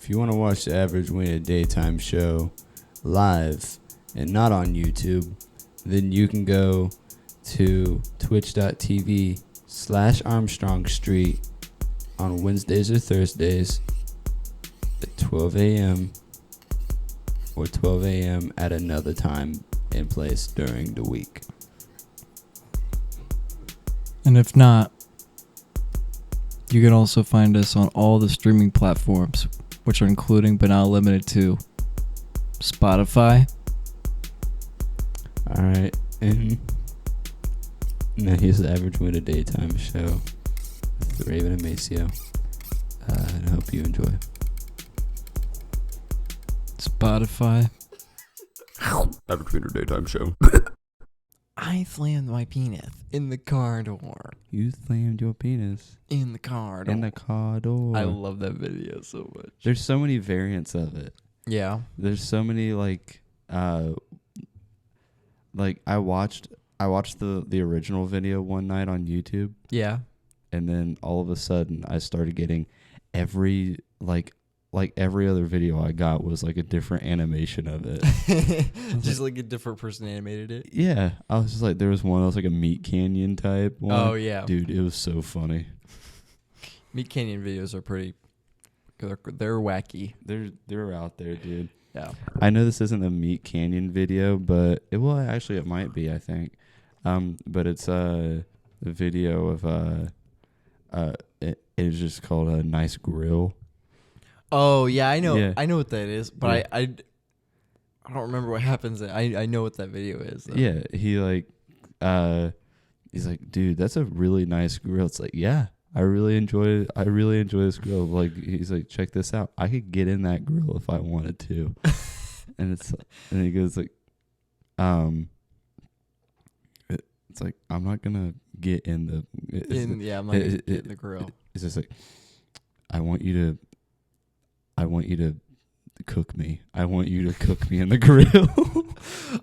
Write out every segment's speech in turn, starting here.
If you want to watch the Average Weiner Daytime Show live and not on YouTube, then you can go to twitch.tv/Armstrong Street on Wednesdays or Thursdays at 12 a.m. or 12 a.m. at another time and place during the week. And if not, you can also find us on all the streaming platforms, which are including but not limited to Spotify. All right. And now here's the Average Weiner Daytime Show with Raven and Maceo. And I hope you enjoy. Spotify. Average Weiner Daytime Show. I slammed my penis in the car door. You slammed your penis In the car door. in the car door. I love that video so much. There's so many variants of it. Yeah. There's so many like I watched the original video one night on YouTube, Yeah. and then all of a sudden I started getting every every other video I got was like a different animation of it. Just like a different person animated it. Yeah, I was just like, there was one that was like a Meat Canyon type one. Oh, yeah. Dude, it was so funny. Meat Canyon videos are pretty, they're wacky. They're out there, dude. Yeah. I know this isn't a Meat Canyon video, but it might be, I think. But it's a video of it is just called a nice grill. Oh, yeah, I know. Yeah. I know what that is, but Yeah. I don't remember what happens. I know what that video is, though. Yeah, he's like, dude, that's a really nice grill. It's like, yeah, I really enjoy this grill. Like, he's like, check this out. I could get in that grill if I wanted to. and he goes like, it's like, I'm not gonna get in the. I'm not gonna get in the grill. It's just like, I want you to cook me. I want you to cook me in the grill.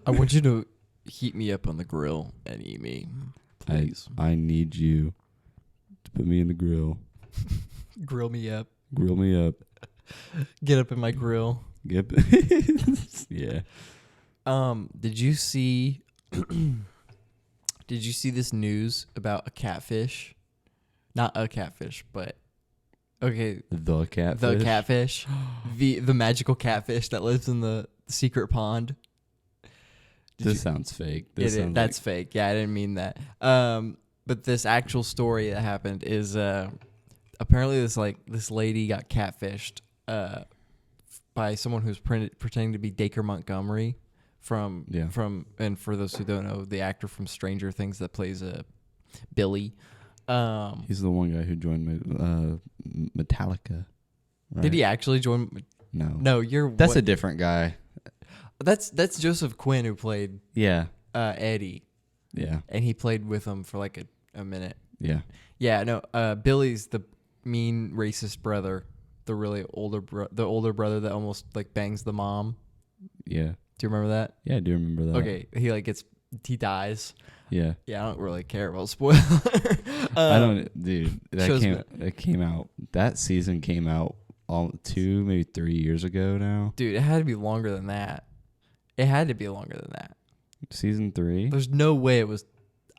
I want you to heat me up on the grill and eat me, please. I need you to put me in the grill. Grill me up. Grill me up. Get up in my grill. Yeah. Did you see this news about a catfish? Not a catfish, but okay. The catfish. The catfish. the magical catfish that lives in the secret pond. This sounds fake. That's fake. Yeah, I didn't mean that. But this actual story that happened is apparently this lady got catfished by someone who's pretending to be Dacre Montgomery from and for those who don't know, the actor from Stranger Things that plays Billy. He's the one guy who joined Metallica. Right? Did he actually join? No, That's a different guy. That's Joseph Quinn who played Eddie. Yeah. And he played with him for like a minute. Yeah. Yeah, no, Billy's the mean racist brother, the really older brother that almost like bangs the mom. Yeah. Do you remember that? Yeah, I do remember that. Okay, he dies. Yeah. Yeah, I don't really care about spoiler. I don't, dude. That came out. That season came out 2, maybe 3 years ago now. Dude, it had to be longer than that. Season 3. There's no way it was.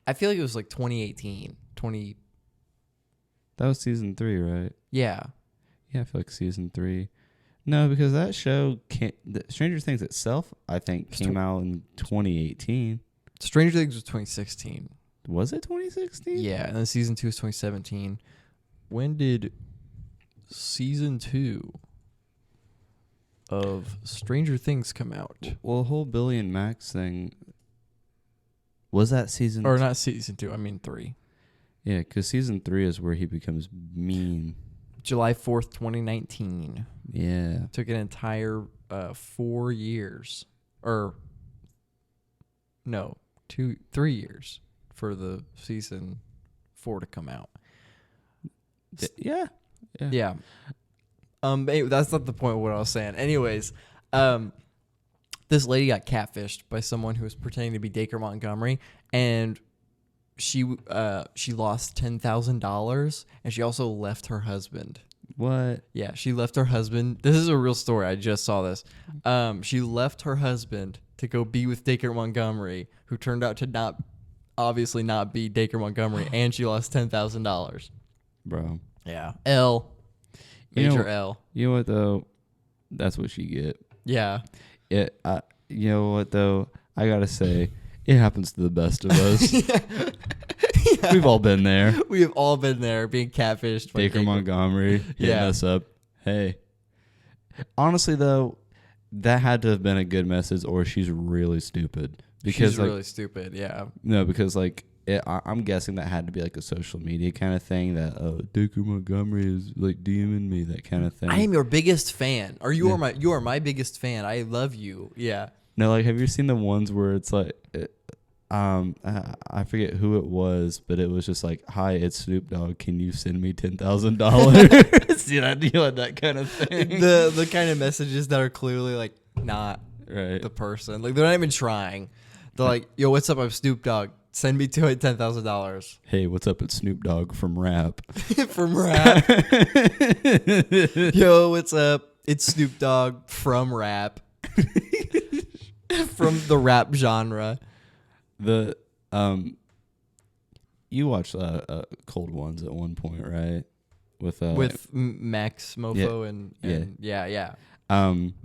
I feel like it was like 2018. That was season 3, right? Yeah. Yeah, I feel like season 3. No, because that show Stranger Things itself, I think, came out in 2018. Stranger Things was 2016. Was it 2016? Yeah, and then season 2 is 2017. When did season 2 of Stranger Things come out? Well, the whole Billy and Max thing, was that season? Or not season 2, I mean 3. Yeah, because season 3 is where he becomes mean. July 4th, 2019. Yeah. Took an entire 4 years. Or, no, 3 years for the season 4 to come out. Yeah. Yeah. That's not the point of what I was saying. Anyways, this lady got catfished by someone who was pretending to be Dacre Montgomery, and she lost $10,000, and she also left her husband. What? Yeah, she left her husband. This is a real story. I just saw this. She left her husband to go be with Dacre Montgomery, who turned out to obviously not be Dacre Montgomery, and she lost $10,000. Bro. Yeah. L. Major L. You know what, though? That's what she get. Yeah. You know what, though? I got to say, it happens to the best of us. Yeah. We've all been there. We have all been there being catfished. Dacre Montgomery hitting us up. Hey. Honestly, though, that had to have been a good message, or she's really stupid. Because she's really stupid, yeah. No, because, like, I'm guessing that had to be, like, a social media kind of thing that, Dacre Montgomery is, like, DMing me, that kind of thing. I am your biggest fan. Or you are my biggest fan. I love you. Yeah. No, like, have you seen the ones where it's, like... I forget who it was, but it was just like, "Hi, it's Snoop Dogg. Can you send me $10,000?" You know, that kind of thing. The kind of messages that are clearly like not right. the person. Like they're not even trying. They're like, "Yo, what's up? I'm Snoop Dogg. Send me $10,000." Hey, what's up? It's Snoop Dogg from Rap. From Rap. Yo, what's up? It's Snoop Dogg from Rap. From the rap genre. You watched Cold Ones at one point, right? With Max Mofo and yeah.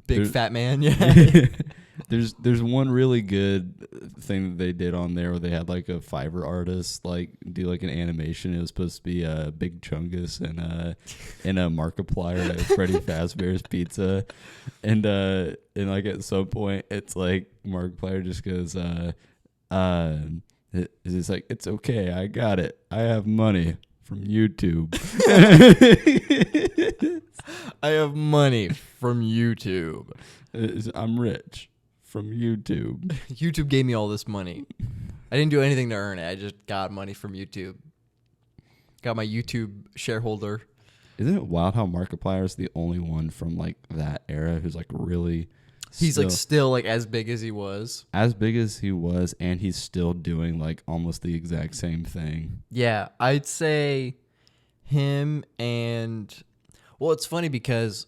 Big fat man, yeah. There's one really good thing that they did on there where they had like a Fiverr artist like do like an animation. It was supposed to be a Big Chungus and a Markiplier at Freddy Fazbear's Pizza, and like at some point it's like Markiplier just goes it's like, "It's okay, I got it. I have money from YouTube." I have money from YouTube. I'm rich from YouTube. YouTube gave me all this money. I didn't do anything to earn it. I just got money from YouTube. Got my YouTube shareholder. Isn't it wild how Markiplier is the only one from like that era who's like really... He's still as big as he was. As big as he was, and he's still doing like almost the exact same thing. Yeah, I'd say him and... Well, it's funny because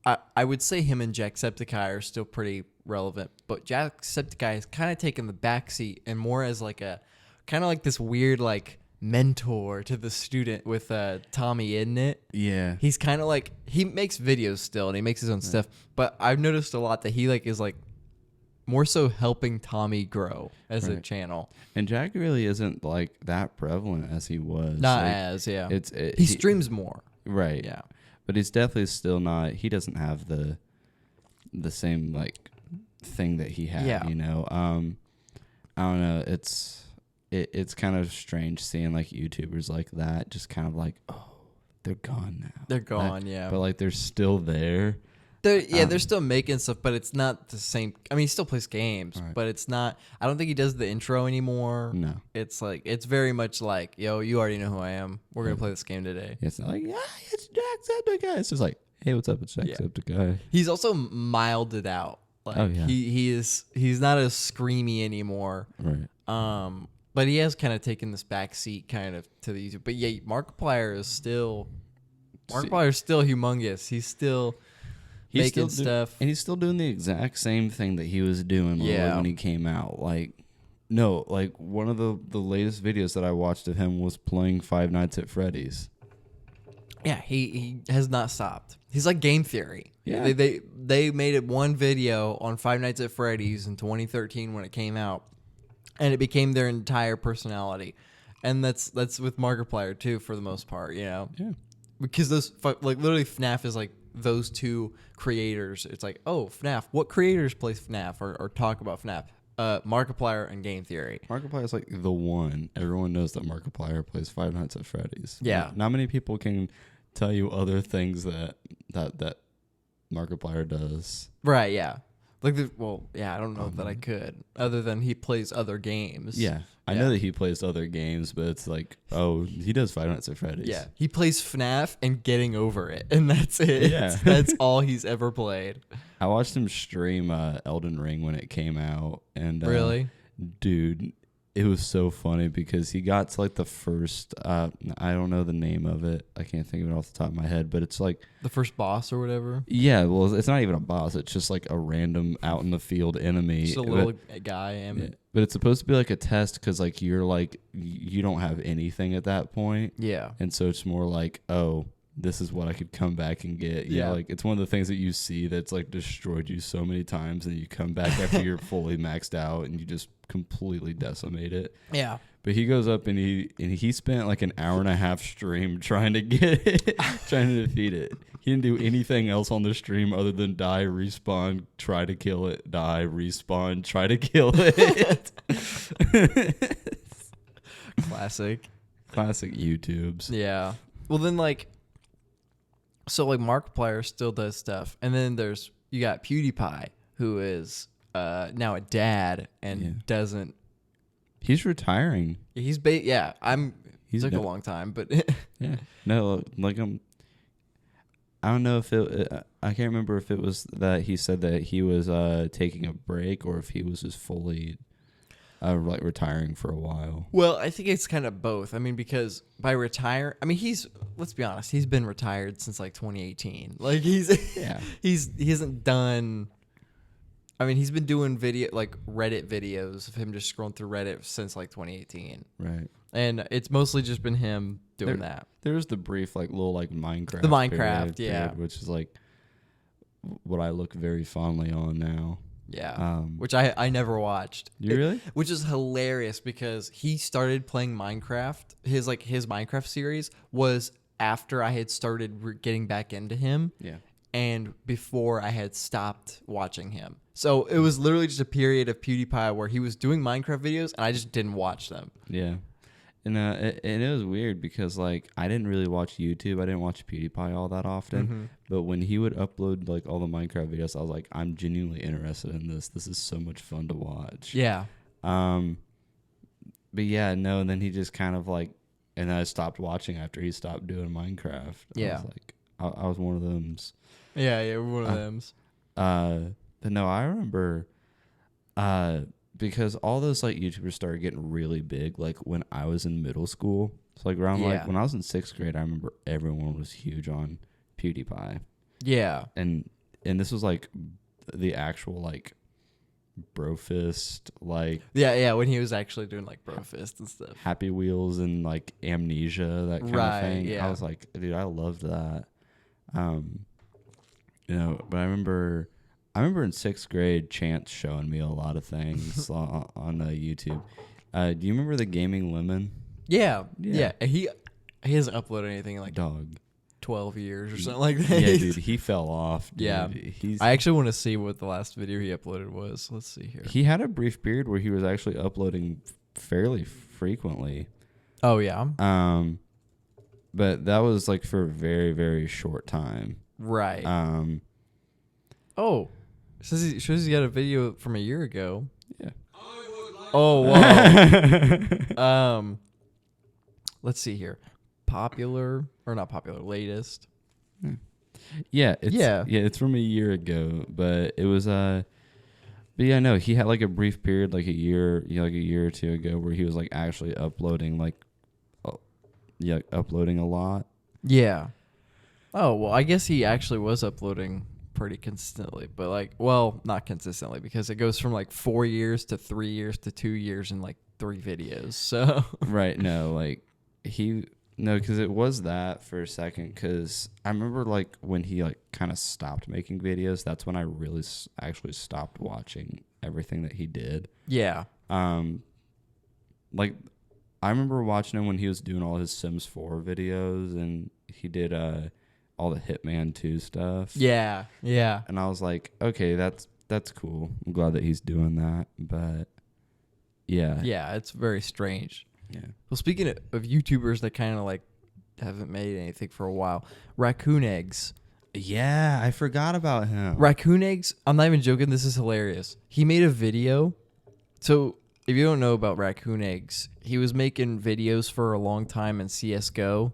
I would say him and Jacksepticeye are still pretty relevant, but Jacksepticeye has kind of taken the backseat and more as like a... kind of like this weird like mentor to the student with Tommy, isn't it? Yeah. He's kind of like... He makes videos still and he makes his own stuff, but I've noticed a lot that he like is like more so helping Tommy grow as a channel. And Jack really isn't like that prevalent as he was. Not like, as, yeah. He streams more. Right. Yeah. But he's definitely still not... He doesn't have the same like thing that he had, yeah. You know? I don't know. It's kind of strange seeing like YouTubers like that just kind of like, oh, they're gone now. They're gone, yeah. But like they're still there. They're still making stuff, but it's not the same. I mean, he still plays games, but it's not. I don't think he does the intro anymore. No. It's like, it's very much like, yo, you already know who I am. We're going to play this game today. It's not like, yeah, it's Jacksepticeye. It's just like, hey, what's up? It's Jacksepticeye. He's also milded out. Like, he's not as screamy anymore. Right. But he has kind of taken this back seat kind of to the YouTube. But yeah, Markiplier is still humongous. He's still making stuff. And he's still doing the exact same thing that he was doing when he came out. Like, no, like one of the latest videos that I watched of him was playing Five Nights at Freddy's. Yeah, he has not stopped. He's like Game Theory. Yeah. They made it one video on Five Nights at Freddy's in 2013 when it came out. And it became their entire personality. And that's with Markiplier too, for the most part, you know? Yeah. Because those, like, literally FNAF is like those two creators. It's like, oh, FNAF. What creators play FNAF or talk about FNAF? Markiplier and Game Theory. Markiplier is like the one. Everyone knows that Markiplier plays Five Nights at Freddy's. Yeah. Not many people can tell you other things that Markiplier does. Right, yeah. Like, I don't know that I could, other than he plays other games. Yeah, I know that he plays other games, but it's like, oh, he does Five Nights at Freddy's. Yeah, he plays FNAF and Getting Over It, and that's it. Yeah. That's all he's ever played. I watched him stream Elden Ring when it came out, and really, dude, it was so funny because he got to like the first, I don't know the name of it. I can't think of it off the top of my head, but it's like The first boss or whatever. yeah, well, it's not even a boss. It's just like a random out in the field enemy. Just a little guy. But it's supposed to be like a test because like you're like you don't have anything at that point. Yeah. And so it's more like, oh, this is what I could come back and get. You know, like it's one of the things that you see that's like destroyed you so many times, and you come back after you're fully maxed out and you just completely decimate it. Yeah. But he goes up and he spent like an hour and a half stream trying to get it, trying to defeat it. He didn't do anything else on the stream other than die, respawn, try to kill it, die, respawn, try to kill it. Classic YouTubes. Yeah. Well, then so Markiplier still does stuff, and then you got PewDiePie, who is now a dad and doesn't. He's retiring. He's took a long time, but yeah, no, like I don't know if I can't remember if it was that he said that he was taking a break or if he was just fully like retiring for a while. Well, I think it's kind of both. I mean, because by retire, I mean let's be honest, he's been retired since like 2018. Like he hasn't done. I mean, he's been doing Reddit videos of him just scrolling through Reddit since like 2018. Right. And it's mostly just been him doing that. There's the brief little Minecraft. The Minecraft, period, which is like what I look very fondly on now. Yeah. Which I never watched. You really? Which is hilarious because he started playing Minecraft. His Minecraft series was after I had started getting back into him. Yeah. And before I had stopped watching him. So it was literally just a period of PewDiePie where he was doing Minecraft videos and I just didn't watch them. Yeah. And it was weird because I didn't really watch YouTube. I didn't watch PewDiePie all that often. Mm-hmm. But when he would upload all the Minecraft videos, I was like, I'm genuinely interested in this. This is so much fun to watch. Yeah. But yeah, no, and then he just kind of and then I stopped watching after he stopped doing Minecraft. Yeah. I was one of them. Yeah, we're one of them. But no, I remember because all those YouTubers started getting really big when I was in middle school. So around when I was in 6th grade, I remember everyone was huge on PewDiePie. Yeah. And this was the actual Brofist yeah, when he was actually doing Brofist and stuff. Happy Wheels and Amnesia, that kind of thing. Yeah. I was like, dude, I loved that. But I remember in 6th grade, Chance showing me a lot of things on YouTube. Do you remember the Gaming Lemon? Yeah. He hasn't uploaded anything in dog 12 years or something like that. Yeah, dude, he fell off. Dude. Yeah, I actually want to see what the last video he uploaded was. Let's see here. He had a brief period where he was actually uploading fairly frequently. Oh yeah. But that was for a very, very short time. Right. Oh, shows he's got a video from a year ago. Yeah. Oh wow. Let's see here. Popular or not popular? Latest. Yeah. It's from a year ago, but it was But yeah, no, he had a brief period, a year or two ago, where he was actually uploading uploading a lot. Yeah. Oh, well, I guess he actually was uploading pretty consistently, but not consistently because it goes from 4 years to 3 years to 2 years in 3 videos. So right, no, because it was that for a second. Because I remember when he kind of stopped making videos, that's when I really actually stopped watching everything that he did. Yeah. I remember watching him when he was doing all his Sims 4 videos, and he did all the Hitman 2 stuff. Yeah. And I was like, okay, that's cool. I'm glad that he's doing that. But yeah. Yeah, it's very strange. Yeah. Well, speaking of YouTubers that kind of haven't made anything for a while, Raccoon Eggs. Yeah, I forgot about him. Raccoon Eggs, I'm not even joking. This is hilarious. He made a video. So if you don't know about Raccoon Eggs, he was making videos for a long time in CSGO,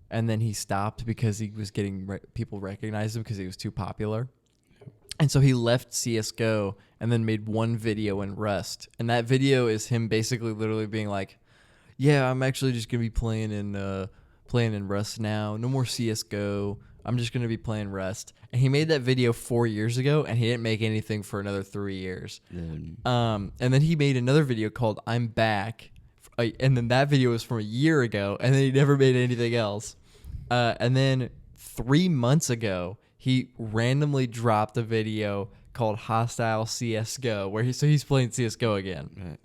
and then he stopped because he was getting people recognize him because he was too popular. And so he left CSGO and then made one video in Rust. And that video is him basically literally being like, yeah, I'm actually just going to be playing in Rust now. No more CSGO. I'm just going to be playing Rust. And he made that video 4 years ago, and he didn't make anything for another 3 years. And then he made another video called I'm Back. And then that video was from a year ago, and then he never made anything else. And then 3 months ago, he randomly dropped a video called Hostile CSGO, where he's playing CSGO again.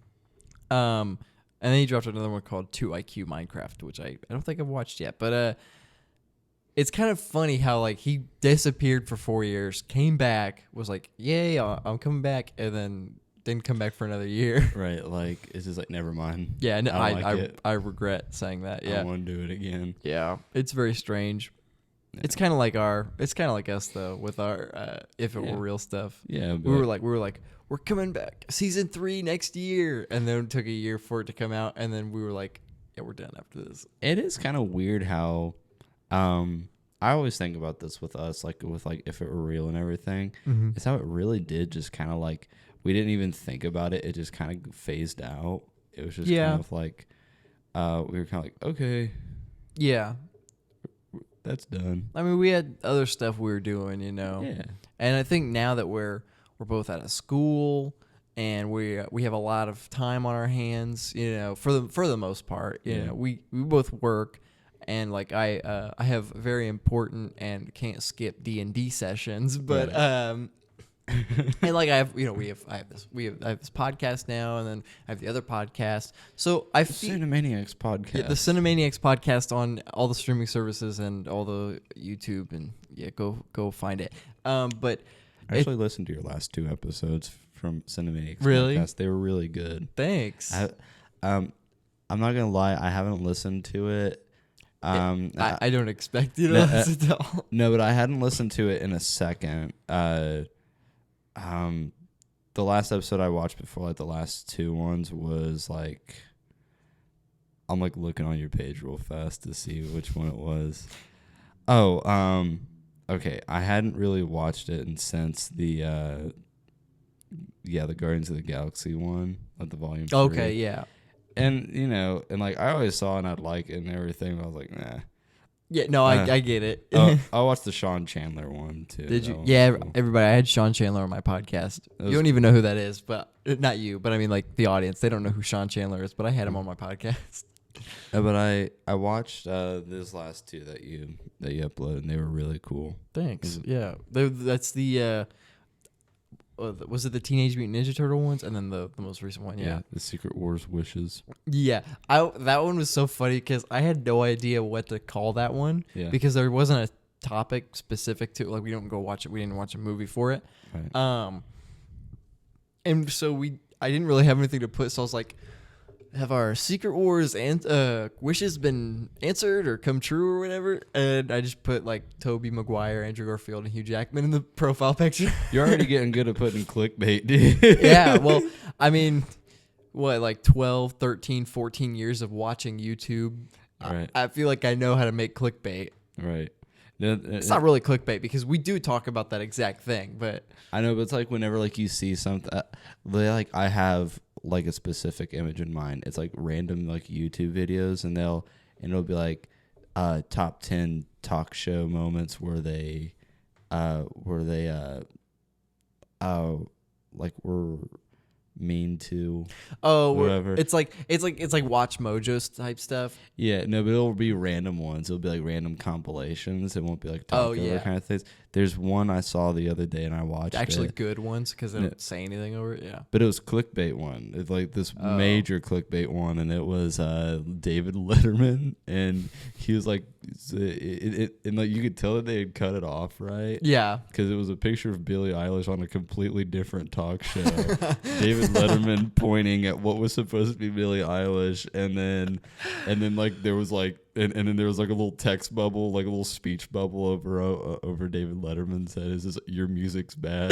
Right. And then he dropped another one called 2IQ Minecraft, which I don't think I've watched yet. But it's kind of funny how like he disappeared for 4 years, came back, was like, yay, I'm coming back, and then didn't come back for another year. Right, like it's just like never mind. Yeah, no, I regret saying that. Yeah, I want to do it again. Yeah, it's very strange. Yeah. It's kind of like us though with our If It Were Real stuff. Yeah, we were like we're coming back season 3 next year, and then it took a year for it to come out, and then we were like, yeah, we're done after this. It is kind of weird how I always think about this with us, like with like If It Were Real and everything. Mm-hmm. It's how it really did just kind of like, we didn't even think about it. It just kind of phased out. It was just kind of like, we were kind of like, okay. Yeah. That's done. I mean, we had other stuff we were doing, you know. Yeah. And I think now that we're both out of school and we have a lot of time on our hands, you know, for the most part, you know, we both work, and like I have very important and can't skip D&D sessions, but and like I have this podcast now, and then I have the other podcast. So I Cinemaniacs Podcast. Yeah, the Cinemaniacs Podcast on all the streaming services and all the YouTube, and go find it. But I actually listened to your last 2 episodes from Cinemaniacs Podcast. They were really good. Thanks. I'm not gonna lie, I haven't listened to it. I don't expect you to listen to all. No, but I hadn't listened to it in a second. The last episode I watched before, like the last 2 ones, was like, I'm like looking on your page real fast to see which one it was. Okay, I hadn't really watched it since the Guardians of the Galaxy one, like the volume 3. Okay, yeah. And you know, and like I always saw and I'd like it and everything, but I was like, nah. Yeah, no, I get it. I watched the Sean Chandler one too. Did you? Yeah, cool. Everybody. I had Sean Chandler on my podcast. You don't even know who that is, but not you. But I mean, like the audience, they don't know who Sean Chandler is. But I had him on my podcast. But I watched these last 2 that you uploaded, and they were really cool. Thanks. Yeah, that's the. Was it the Teenage Mutant Ninja Turtle ones, and then the most recent one? Yeah, the Secret Wars Wishes. Yeah, that one was so funny because I had no idea what to call that one. Yeah. Because there wasn't a topic specific to it. Like we didn't watch a movie for it. Right. And so I didn't really have anything to put, so I was like, have our Secret Wars and wishes been answered or come true or whatever? And I just put like Tobey Maguire, Andrew Garfield, and Hugh Jackman in the profile picture. You're already getting good at putting clickbait, dude. Yeah, well, I mean, like 12, 13, 14 years of watching YouTube. Right. I feel like I know how to make clickbait. Right. It's not really clickbait because we do talk about that exact thing, but I know, but it's like whenever like you see something, like I have like a specific image in mind. It's like random like YouTube videos, and it'll be like top 10 talk show moments where they like were mean to whatever. It's like Watch Mojo type stuff. Yeah, no, but it'll be random ones. It'll be like random compilations. It won't be like talk over kind of things. There's one I saw the other day and I watched actually good ones because they don't say anything over it. Yeah, but it was clickbait one. It's like this major clickbait one, and it was David Letterman, and he was like, and like you could tell that they had cut it off, right? Yeah, because it was a picture of Billie Eilish on a completely different talk show. David Letterman pointing at what was supposed to be Billie Eilish, and then like there was like. And then there was like a little text bubble, like a little speech bubble over David Letterman's head. Is this your music's bad?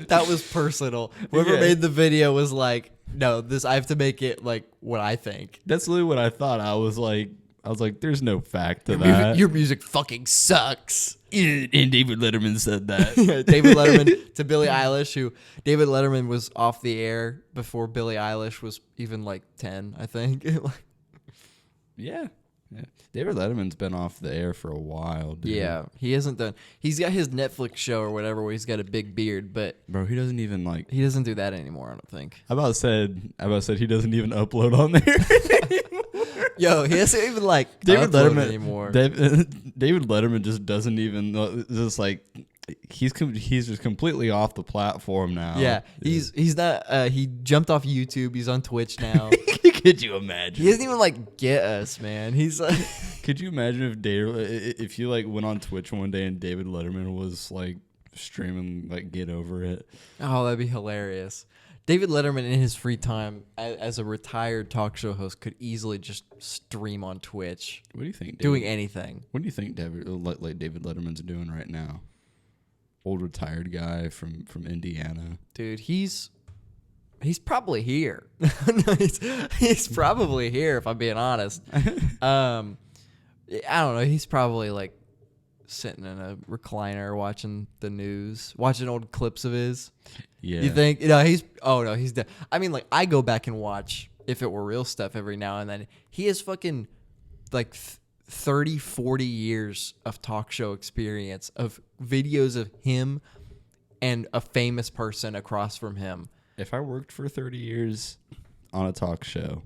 That was personal. Whoever made the video was like, no, I have to make it like what I think. That's literally what I thought. I was like, I was like, there's no fact to that. Your music fucking sucks. And David Letterman said that. David Letterman to Billie Eilish, who David Letterman was off the air before Billie Eilish was even like 10, I think. Yeah. David Letterman's been off the air for a while, dude. Yeah, he hasn't done. He's got his Netflix show or whatever where he's got a big beard, but Bro, he doesn't even like. he doesn't do that anymore. I don't think. I about said he doesn't even upload on there. Yo, he doesn't even like David upload Letterman anymore. David Letterman just doesn't even just like he's just completely off the platform now. Yeah, he's not. He jumped off YouTube. He's on Twitch now. Could you imagine? He doesn't even like get us, man. He's like, could you imagine if you like went on Twitch one day and David Letterman was like streaming like Get Over It? oh, that'd be hilarious. David Letterman in his free time as a retired talk show host could easily just stream on Twitch. What do you think? Doing anything. What do you think David Letterman's doing right now? Old retired guy from Indiana. Dude, he's probably here. No, he's probably here if I'm being honest. I don't know. He's probably like sitting in a recliner watching the news, watching old clips of his. Yeah. You think? He's dead. I mean, like I go back and watch If It Were Real stuff every now and then. He has fucking like 30, 40 years of talk show experience of videos of him and a famous person across from him. If I worked for 30 years on a talk show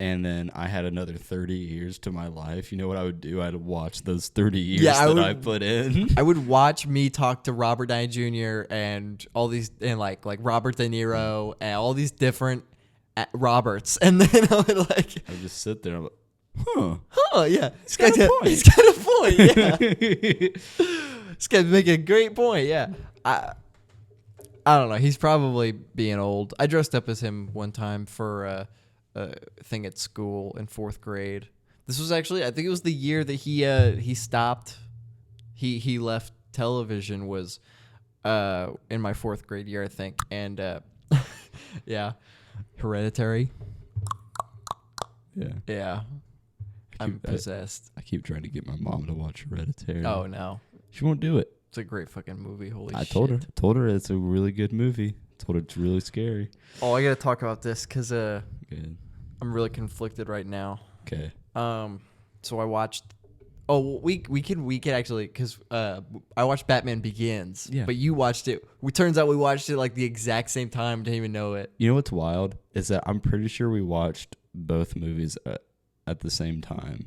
and then I had another 30 years to my life, you know what I would do? I'd watch those 30 years I put in. I would watch me talk to Robert Downey Jr. and all these, and like Robert De Niro and all these different Roberts. And then I would like... I would just sit there and I'm like, yeah. He's got a point. He's got a point, yeah. This guy's making a great point, yeah. I don't know. He's probably being old. I dressed up as him one time for a thing at school in 4th grade. This was actually, I think it was the year that he stopped. He left television was in my 4th grade year, I think. And yeah, Hereditary. Yeah. I'm possessed. I keep trying to get my mom to watch Hereditary. Oh no, she won't do it. it's a great fucking movie. Holy shit! I told her it's a really good movie. Told her it's really scary. Oh, I gotta talk about this because Good. I'm really conflicted right now. Okay. So I watched. Oh, we could actually because I watched Batman Begins. Yeah. But you watched it. Turns out we watched it like the exact same time. Didn't even know it. You know what's wild is that I'm pretty sure we watched both movies at the same time.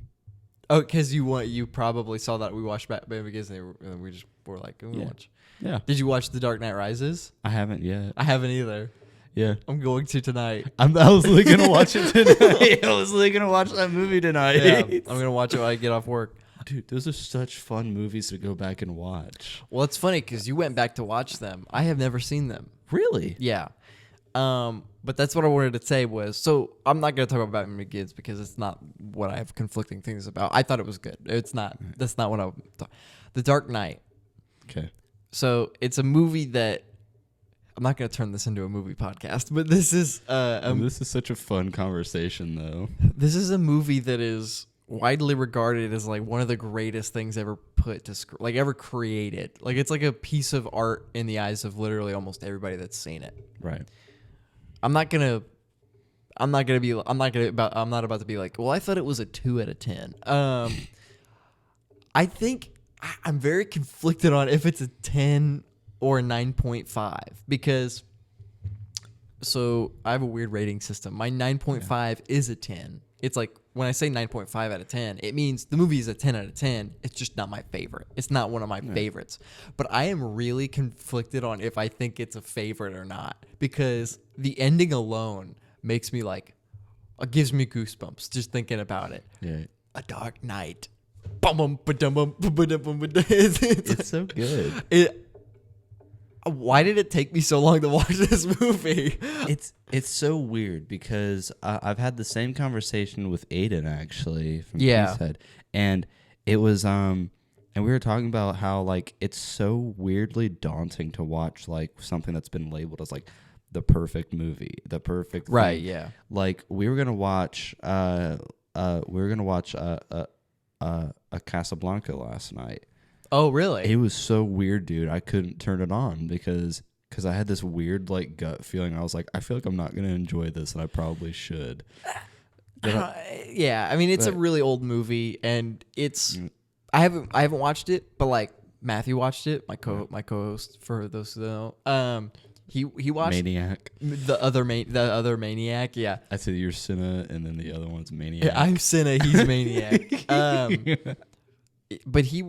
Oh, because you probably saw that we watched Batman Begins and we just were like, oh, watch. Yeah. Did you watch The Dark Knight Rises? I haven't yet. I haven't either. Yeah. I'm going to tonight. I was really gonna watch it tonight. I was really gonna watch that movie tonight. Yeah, I'm gonna watch it when I get off work. Dude, those are such fun movies to go back and watch. Well, it's funny because you went back to watch them. I have never seen them. Really? Yeah. But that's what I wanted to say was, so I'm not going to talk about Batman Begins because it's not what I have conflicting things about. I thought it was good. It's not. That's not what I'm talking. The Dark Knight. Okay. So it's a movie that I'm not going to turn this into a movie podcast, but this is this is such a fun conversation, though. This is a movie that is widely regarded as like one of the greatest things ever put to screen, like ever created. Like it's like a piece of art in the eyes of literally almost everybody that's seen it. Right. I'm not about to be like, well, I thought it was a 2 out of 10. I think I'm very conflicted on if it's a 10 or a 9.5 because so I have a weird rating system. My 9.5 is a 10. It's like when I say 9.5 out of 10, it means the movie is a 10 out of 10. It's just not my favorite. It's not one of my favorites. But I am really conflicted on if I think it's a favorite or not because the ending alone makes me like, it gives me goosebumps just thinking about it. Yeah. A Dark Knight. It's so good. Why did it take me so long to watch this movie? It's so weird because I've had the same conversation with Aiden actually from Head, and it was and we were talking about how like it's so weirdly daunting to watch like something that's been labeled as like the perfect movie, the perfect right thing. Yeah, like we were gonna watch we were gonna watch a Casablanca last night. Oh, really? It was so weird, dude. I couldn't turn it on because I had this weird like gut feeling. I was like, I feel like I'm not gonna enjoy this, and I probably should. Yeah, I mean, it's a really old movie, and it's I haven't watched it, but like Matthew watched it, my co-host for those who don't know. He watched Maniac. the other Maniac. Yeah, I said you're Cinna, and then the other one's Maniac. yeah, I'm Cinna. He's Maniac. But he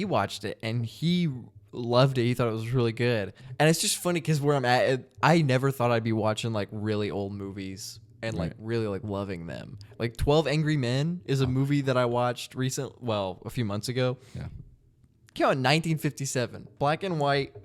watched it and he loved it. He thought it was really good. And it's just funny because where I'm at, I never thought I'd be watching like really old movies and like really like loving them. Like 12 Angry Men is a movie that I watched a few months ago. Yeah. Came out in 1957, black and white.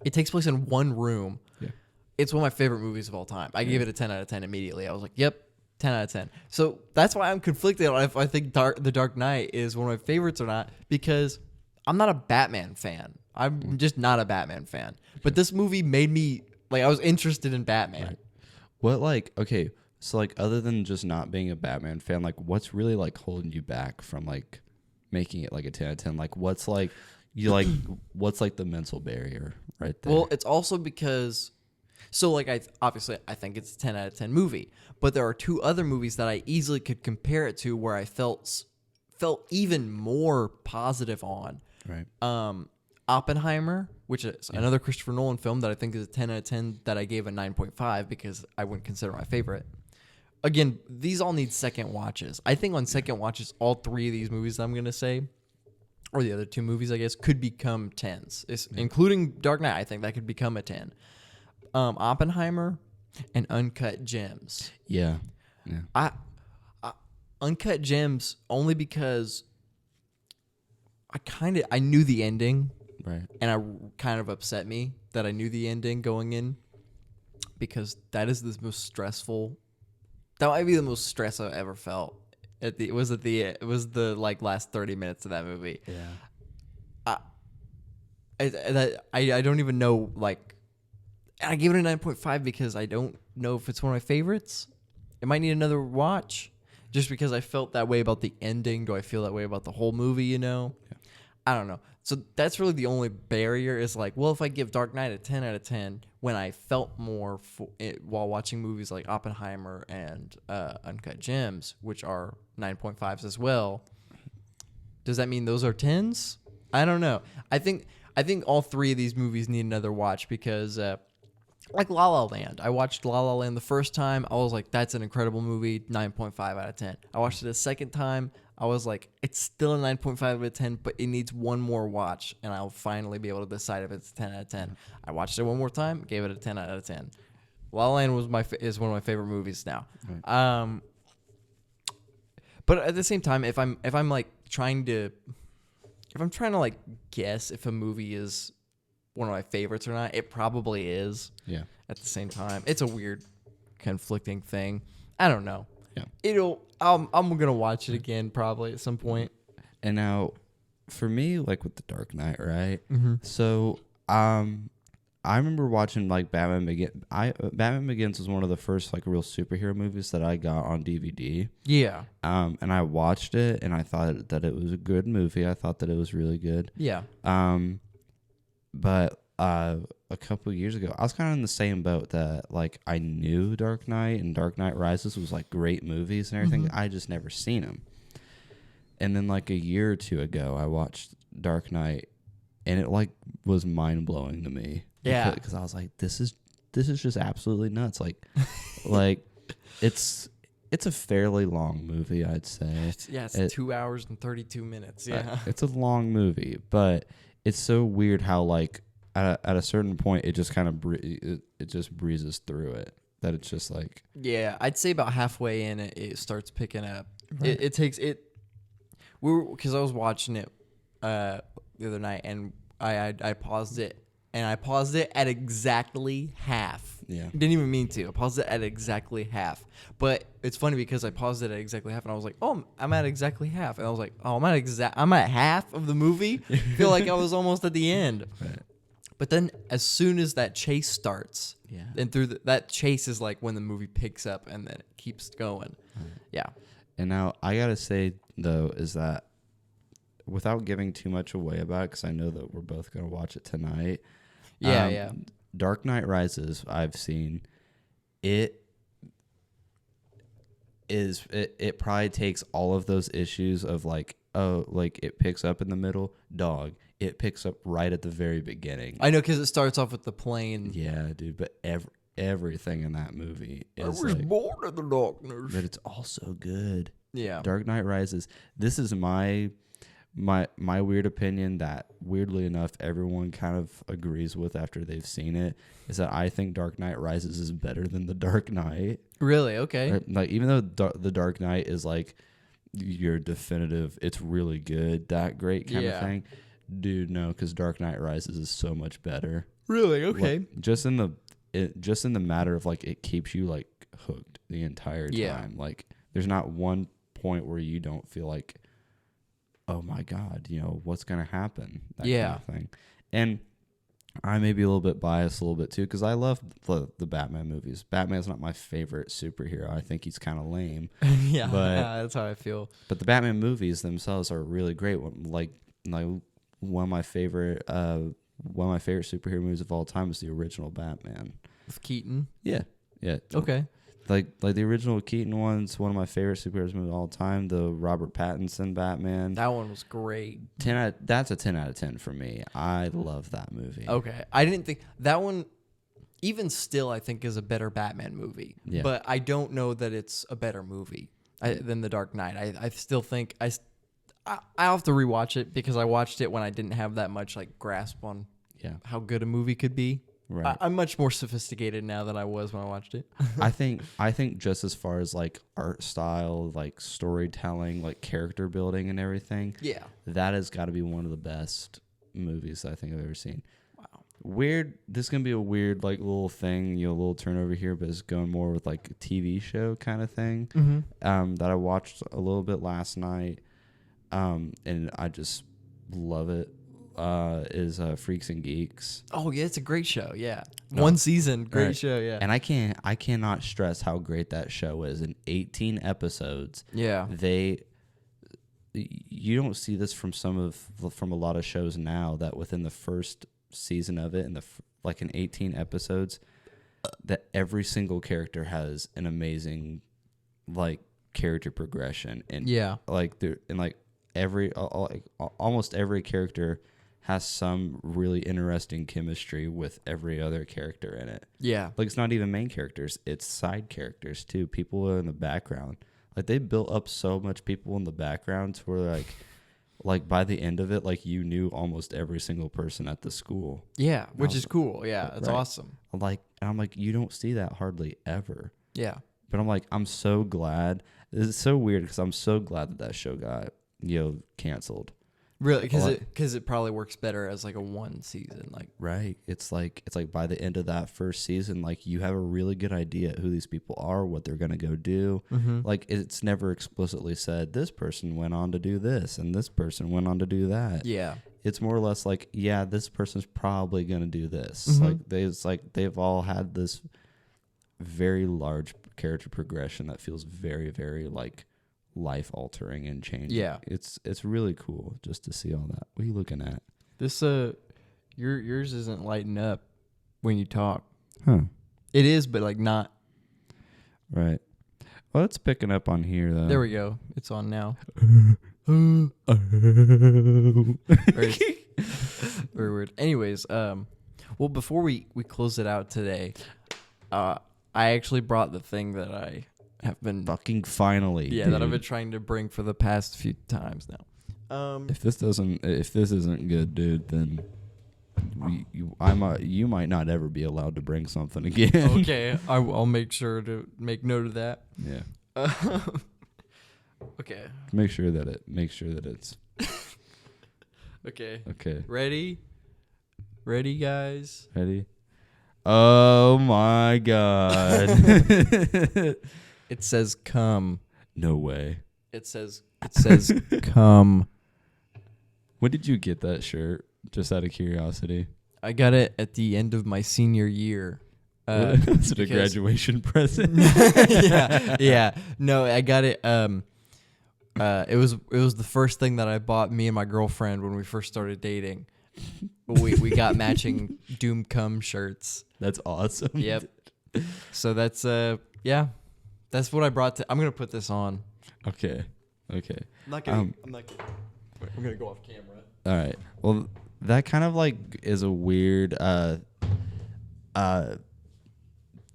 It takes place in one room. Yeah. It's one of my favorite movies of all time. I gave it a 10 out of 10 immediately. I was like, yep. 10 out of 10. So that's why I'm conflicted on if I think The Dark Knight is one of my favorites or not, because I'm not a Batman fan. I'm just not a Batman fan. But this movie made me, like, I was interested in Batman. Right. What, like, okay, so, like, other than just not being a Batman fan, like, what's really, like, holding you back from, like, making it, like, a 10 out of 10? Like, what's, like, what's, like, the mental barrier right there? Well, it's also because... So, like, I think it's a 10 out of 10 movie. But there are two other movies that I easily could compare it to where I felt even more positive on. Right. Oppenheimer, which is another Christopher Nolan film that I think is a 10 out of 10 that I gave a 9.5 because I wouldn't consider my favorite. Again, these all need second watches. I think on second watches, all three of these movies that I'm going to say, or the other two movies, I guess, could become 10s. Including Dark Knight, I think that could become a 10. Oppenheimer and Uncut Gems. Yeah. I Uncut Gems only because I knew the ending. Right. And it kind of upset me that I knew the ending going in, because that is the most stressful. That might be the most stress I've ever felt. It was the like last 30 minutes of that movie. Yeah. I don't even know, like, I gave it a 9.5 because I don't know if it's one of my favorites. It might need another watch just because I felt that way about the ending. Do I feel that way about the whole movie, you know? Yeah. I don't know. So that's really the only barrier is like, well, if I give Dark Knight a 10 out of 10 when I felt more while watching movies like Oppenheimer and Uncut Gems, which are 9.5s as well, does that mean those are 10s? I don't know. I think all three of these movies need another watch because like La La Land. I watched La La Land the first time. I was like, that's an incredible movie, 9.5 out of 10. I watched it a second time. I was like, it's still a 9.5 out of 10, but it needs one more watch, and I'll finally be able to decide if it's a 10 out of 10. I watched it one more time, gave it a 10 out of 10. La La Land is one of my favorite movies now. Right. But at the same time, if I'm trying to like guess if a movie is one of my favorites or not, it probably is. Yeah. At the same time, it's a weird, conflicting thing. I don't know. Yeah. I'm gonna watch it again probably at some point. And now, for me, like with the Dark Knight, right? Mm-hmm. So, I remember watching like Batman Begins. Batman Begins was one of the first like real superhero movies that I got on DVD. Yeah. And I watched it, and I thought that it was a good movie. I thought that it was really good. Yeah. But a couple years ago, I was kind of in the same boat that like I knew Dark Knight and Dark Knight Rises was like great movies and everything. Mm-hmm. I just never seen them. And then like a year or two ago, I watched Dark Knight, and it like was mind blowing to me. Yeah, because I was like, this is just absolutely nuts. Like, like it's a fairly long movie, I'd say. It's 2 hours and 32 minutes. Yeah, it's a long movie, but it's so weird how like at a certain point it just kind of it just breezes through it. That it's just like, yeah, I'd say about halfway in it starts picking up. Right. It takes it. Because I was watching it the other night, and I paused it, and I paused it at exactly half. Yeah, didn't even mean to. I paused it at exactly half. But it's funny because I paused it at exactly half, and I was like, oh, I'm at exactly half, and I was like, oh, I'm at half of the movie. I feel like I was almost at the end. Right. But then as soon as that chase starts, and through that chase is like when the movie picks up and then it keeps going. Right. Yeah. And now I gotta say though is that without giving too much away about it, because I know that we're both gonna watch it tonight. Yeah. Dark Knight Rises. I've seen it. It probably takes all of those issues of like, oh, like it picks up in the middle, dog. It picks up right at the very beginning. I know, because it starts off with the plane. Yeah, dude. But everything in that movie is I was born in the darkness. but it's also good. Yeah. Dark Knight Rises. This is my weird opinion that weirdly enough everyone kind of agrees with after they've seen it, is that I think Dark Knight Rises is better than The Dark Knight. Really? Okay. Right? Like even though The Dark Knight is like your definitive, it's really good, that great kind of thing. Dude, no, because Dark Knight Rises is so much better. Really? Okay. Like, just in the matter of like it keeps you like hooked the entire time. Yeah. Like there's not one point where you don't feel like, oh my God, what's gonna happen? That kind of thing. And I may be a little bit biased a little bit too, because I love the Batman movies. Batman's not my favorite superhero. I think he's kind of lame. Yeah, but that's how I feel. But the Batman movies themselves are really great. Like one of my favorite superhero movies of all time is the original Batman With Keaton? Yeah. Okay. Like the original Keaton one's one of my favorite superheroes movies of all time. The Robert Pattinson Batman. That one was great. That's a 10 out of 10 for me. I love that movie. Okay. I didn't think that one, even still, I think is a better Batman movie. Yeah. But I don't know that it's a better movie than The Dark Knight. I still think I have to rewatch it, because I watched it when I didn't have that much like grasp on how good a movie could be. Right. I'm much more sophisticated now than I was when I watched it. I think just as far as like art style, like storytelling, like character building and everything, that has got to be one of the best movies I think I've ever seen. Wow. Weird. This is gonna be a weird like little thing, a little turnover here, but it's going more with like a TV show kind of thing. Mm-hmm. That I watched a little bit last night, and I just love it. Is Freaks and Geeks. Oh yeah, it's a great show. Yeah, No. one season, great Right. show. Yeah, And I cannot stress how great that show is. In 18 episodes, yeah, you don't see this from a lot of shows now, that within the first season of it, like in 18 episodes, that every single character has an amazing like character progression, and almost every character has some really interesting chemistry with every other character in it. yeah. Like, it's not even main characters, it's side characters too. People are in the background. Like, they built up so much people in the background to where like by the end of it, like you knew almost every single person at the school. Yeah, which is cool. Yeah, it's awesome. I'm like, you don't see that hardly ever. Yeah. But I'm like, I'm so glad. It's so weird because I'm so glad that show got canceled. Really, because it probably works better as like a one season. Like, right. It's like by the end of that first season, like you have a really good idea who these people are, what they're gonna go do. mm-hmm. Like, it's never explicitly said this person went on to do this and this person went on to do that. Yeah. It's more or less like, yeah, this person's probably gonna do this. Mm-hmm. They've all had this very large character progression that feels very, very like life altering and changing. Yeah. It's really cool just to see all that. What are you looking at? This yours isn't lighting up when you talk. Huh. It is, but like not. Right. Well, it's picking up on here though. There we go. It's on now. Very weird. Anyways, well, before we close it out today, I actually brought the thing that I have been fucking finally. Yeah, dude. that I've been trying to bring for the past few times now. If this isn't good, dude, then you might not ever be allowed to bring something again. Okay, I'll make sure to make note of that. Yeah. Okay. Make sure that it's Okay. okay. Ready, guys. Ready? Oh my God. It says come. No way. It says come. When did you get that shirt? Just out of curiosity. I got it at the end of my senior year. Is it a graduation present? Yeah. No, I got it It was the first thing that I bought me and my girlfriend when we first started dating. We got matching Doom Cum shirts. That's awesome. Yep. So that's that's what I brought. I'm gonna put this on. Okay. I'm not gonna. Wait, I'm gonna go off camera. All right. Well, that kind of like is a weird.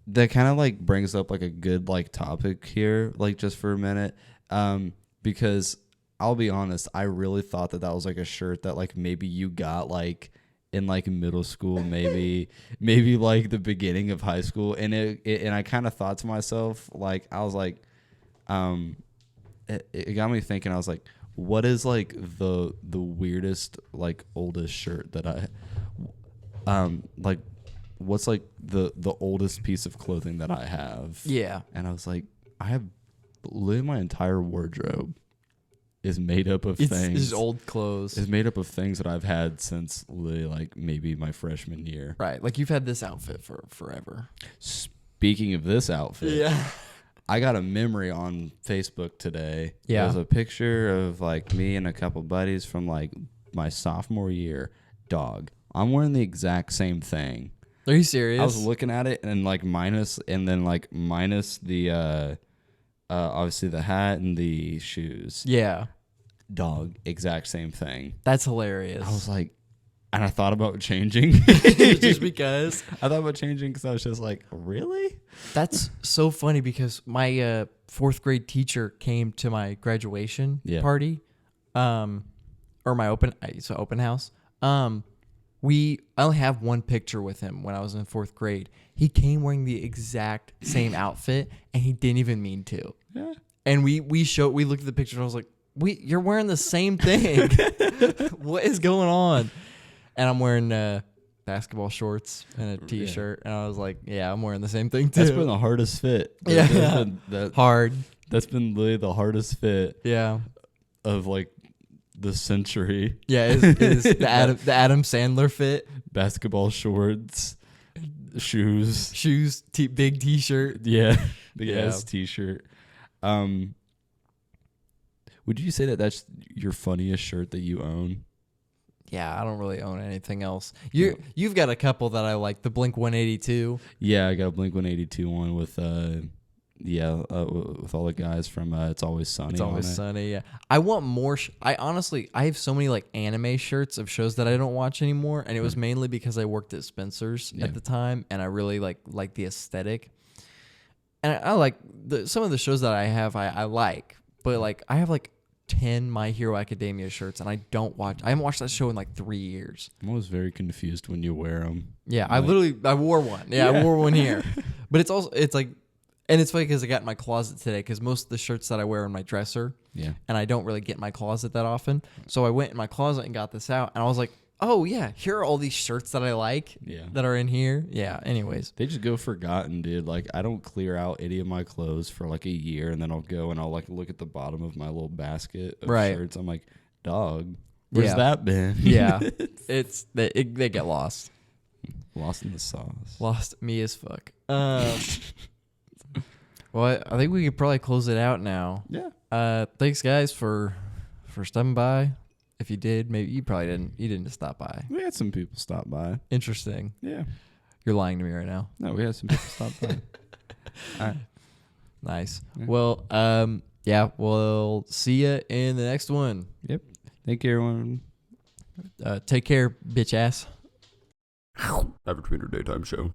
That kind of like brings up like a good like topic here, like just for a minute, because I'll be honest, I really thought that was like a shirt that like maybe you got like in like middle school, maybe like the beginning of high school, and and I kind of thought to myself, like I was like, it got me thinking. I was like, what is like the weirdest like oldest shirt that like. What's like the oldest piece of clothing that I have? Yeah. And I was like, I have literally my entire wardrobe is made up of things. It's old clothes. Is made up of things that I've had since literally like maybe my freshman year. Right. Like you've had this outfit for forever. Speaking of this outfit. Yeah. I got a memory on Facebook today. Yeah. It was a picture of like me and a couple buddies from like my sophomore year. Dog. I'm wearing the exact same thing. Are you serious? I was looking at it and like minus the obviously the hat and the shoes. Yeah. Dog, exact same thing. That's hilarious. I was like, and I thought about changing. Just because? I thought about changing because I was just like, really? That's so funny because my fourth grade teacher came to my graduation party, or my open house. I only have one picture with him when I was in fourth grade. He came wearing the exact same outfit, and he didn't even mean to. Yeah. And we looked at the picture, and I was like, you're wearing the same thing. What is going on? And I'm wearing basketball shorts and a t-shirt, and I was like, yeah, I'm wearing the same thing too. That's been the hardest fit. Yeah. Hard. That's been literally the hardest fit. Yeah. Of like the century. Yeah, is the Adam Sandler fit. Basketball shorts, shoes, big t-shirt. Yeah, big ass t-shirt. Would you say that that's your funniest shirt that you own? Yeah, I don't really own anything else. You've got a couple that I like. The Blink 182. Yeah, I got a Blink 182 one with with all the guys from It's Always Sunny. It's Always Sunny, yeah. I want more. I have so many like anime shirts of shows that I don't watch anymore, and it was mainly because I worked at Spencer's at the time, and I really like the aesthetic. And I like some of the shows that I have. I like, but like I have like 10 My Hero Academia shirts, and I haven't watched that show in like 3 years. I'm always very confused when you wear them. Yeah, I wore one. Yeah, I wore one here, but it's like. And it's funny because I got in my closet today because most of the shirts that I wear are in my dresser. Yeah. And I don't really get in my closet that often. So I went in my closet and got this out. And I was like, oh, yeah, here are all these shirts that I like that are in here. Yeah, anyways. They just go forgotten, dude. Like, I don't clear out any of my clothes for like a year. And then I'll go and I'll like look at the bottom of my little basket of shirts. I'm like, dog, where's that been? Yeah. They get lost. Lost in the sauce. Lost me as fuck. Well, I think we could probably close it out now. Yeah. Thanks, guys, for stopping by. If you did, maybe you probably didn't. You didn't stop by. We had some people stop by. Interesting. Yeah. You're lying to me right now. No, we had some people stop by. All right. Nice. Yeah. Well, we'll see you in the next one. Yep. Thank you, everyone. Take care, bitch ass. Average Weiner Daytime Show.